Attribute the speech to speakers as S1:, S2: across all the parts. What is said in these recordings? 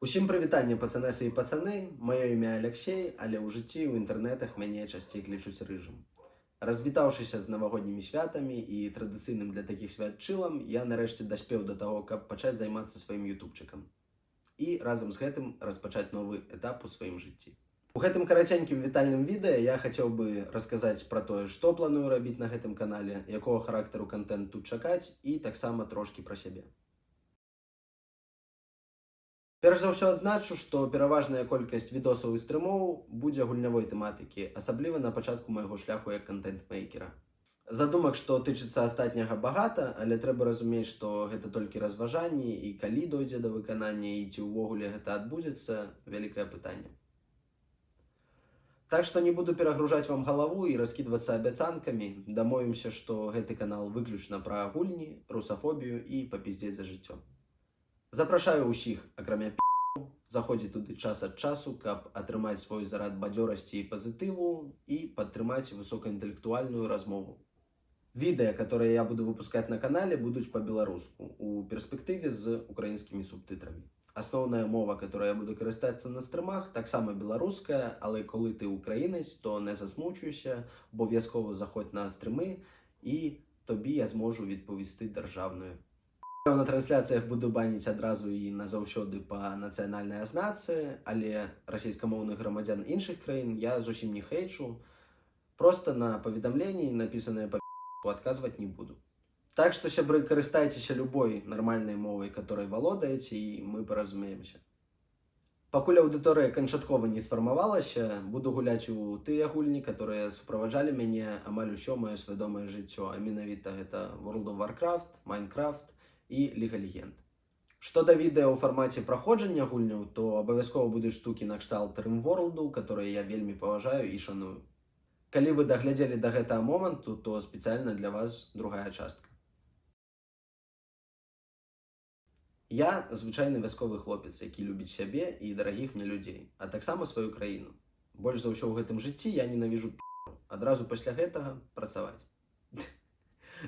S1: Усім прывітанне, пацанэсы і пацаны. Маё імя Алексей, але ў жыцці ў інтэрнэтах мяне часцей клічуць рыжым. Развітаўшыся з навагоднімі святамі і традыцыйным для такіх свят чылам, я нарэшце даспеў да таго, каб пачаць займацца сваім ютубчыкам. І разам з гэтым распачаць новы этап у сваім жыцці. У гэтым караценькім вітальным відэа я хацеў бы расказаць пра тое, што планую рабіць на гэтым канале, якога характару кантэнт тут чакаць і таксама трошкі пра сябе. Перш за ўсё адзначу, што пераважная колькасць відосаў і стрымоў будзе гульнявой тэматыкі, асабліва на пачатку майго шляху як кантэнт-мейкера. Задумак, што тычыцца астатняга багата, але трэба разумець, што гэта толькі разважанні і калі дойдзе да выканання і ці ўвогуле гэта адбудзецца, вялікае пытанне. Так што не буду перагружаць вам галаву і раскідвацца абяцанкамі, дамовімся, што гэты канал выключна пра гульні, русафобію і папіздзець за жыццё. Запрашаю ўсіх, акрамя заходзіць туды час ад часу, каб атрымаць свой зарад бадзёрасці і пазітыву і падтрымаць высокаінтэлектуальную размову. Відэа, которые я буду выпускаць на канале, будуць па-беларуску, у перспектыве з украінскімі субтытрамі. Асноўная мова, которая я буду карыстацца на стрымах, таксама беларуская, але коли ти українець, то не засмучуйся, обов'язково заходь на стрими і тобі я зможу відповісти державною. На трансляціях буду баніць адразу і назаўсёды па нацыянальнай азнацы, але расійскамоўных грамадзян іншых краін я зусім не хейчу, просто на паведамленні, напісаныя па адказваць не буду. Так што, сябры, карыстайцеся любой нармальнай мовай, которой валодаеце, і мы паразумеемся. Пакуль аўдыторыя канчаткова не сфармавалася, буду гуляць у тыя гульні, которые суправаджалі мяне амаль усё маё свядомае жыццё, а менавіта гэта World of Warcraft, Minecraft і Ліга Легенд. Што да відэа ў фармаце праходжання гульняў, то абавязкова будуць штукі накшталт RimWorld, которые я вельмі паважаю і шаную. Калі вы даглядзелі да гэтага моманту, то спецыяльна для вас другая частка. Я звычайны вясковы хлопец, які любіць сябе і дарагіх мне людзей, а таксама сваю краіну. Больш за ўсё ў гэтым жыцці я ненавіжу пі***. Адразу пасля гэтага працаваць.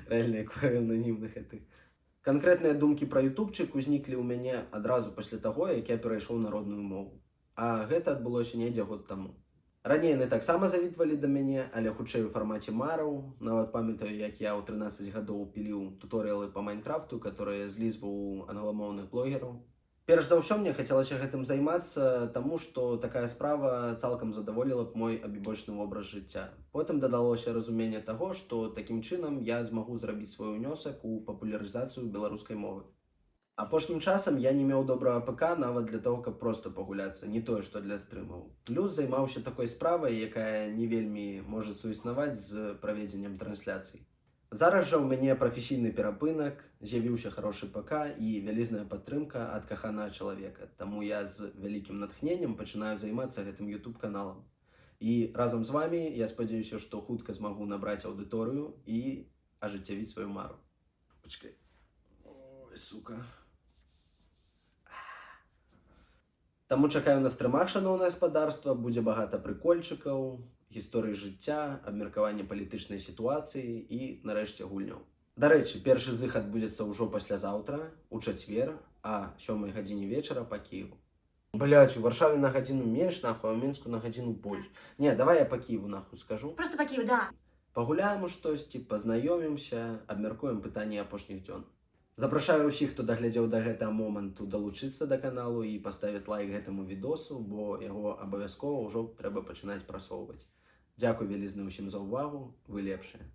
S1: Рэальна, як ананімны гэты. Канкрэтныя думкі пра ютубчык узніклі ў мяне адразу пасля таго, як я перайшоў на родную мову. А гэта адбылося недзе год таму. Раней яны таксама завітвалі да мяне, але хутчэй у фармаце мараў. Нават памятаю, як я ў 13 гадоў піліў туторыялы па Майнкрафту, которые злізваў у англамоўных блогераў. Перш за ўсё мне хацелася гэтым займацца, таму што такая справа цалкам задаволіла б мой абібочны вобраз жыцця. Потым дадалося разуменне таго, што такім чынам я змагу зрабіць свой унёсак у папулярызацыю беларускай мовы. Апошнім часам я не меў добрага ПК нават для того, каб проста пагуляцца, не тое, што для стрымаў. Плюс займаўся такой справай, якая не вельмі можа суіснаваць з праведзеннем трансляцый. Зараз жа ў мяне прафесійны перапынак, з'явіўся харошы ПК і вялізная падтрымка ад каханага чалавека. Таму я з вялікім натхненнем пачынаю займацца гэтым YouTube-каналам. І разам з вамі я спадзяюся, што хутка змагу набраць аўдыторыю і ажыццявіць сваю мару. Пачакай. Ой, сука. Таму чакаю на стрымах, шаноўнае гаспадарства, будзе багата прыкольчыкаў, гісторыі жыцця, абмеркавання палітычнай сітуацыі і, нарэшце, гульняў. Дарэчы, першы з іх адбудзецца ўжо паслязаўтра, у чацвер, а 7 гадзіне вечара па Кіеву. Блядь, у Варшаве на гадзіну менш, нахуй, а ў Мінску на гадзіну больш. Не, давай я па Кіеву, нахуй, скажу.
S2: Просто па Киеву, да.
S1: Пагуляем у штосьці, пазнаёмімся, абмяркуем пытанні апошніх дзён. Запрашаю ўсіх, хто даглядзеў да гэтага моманту, далучыцца да каналу і паставіць лайк гэтаму відосу, бо яго абавязкова ўжо трэба пачынаць прасоўваць. Дзякуй вялізны ўсім за ўвагу, вы лепшыя.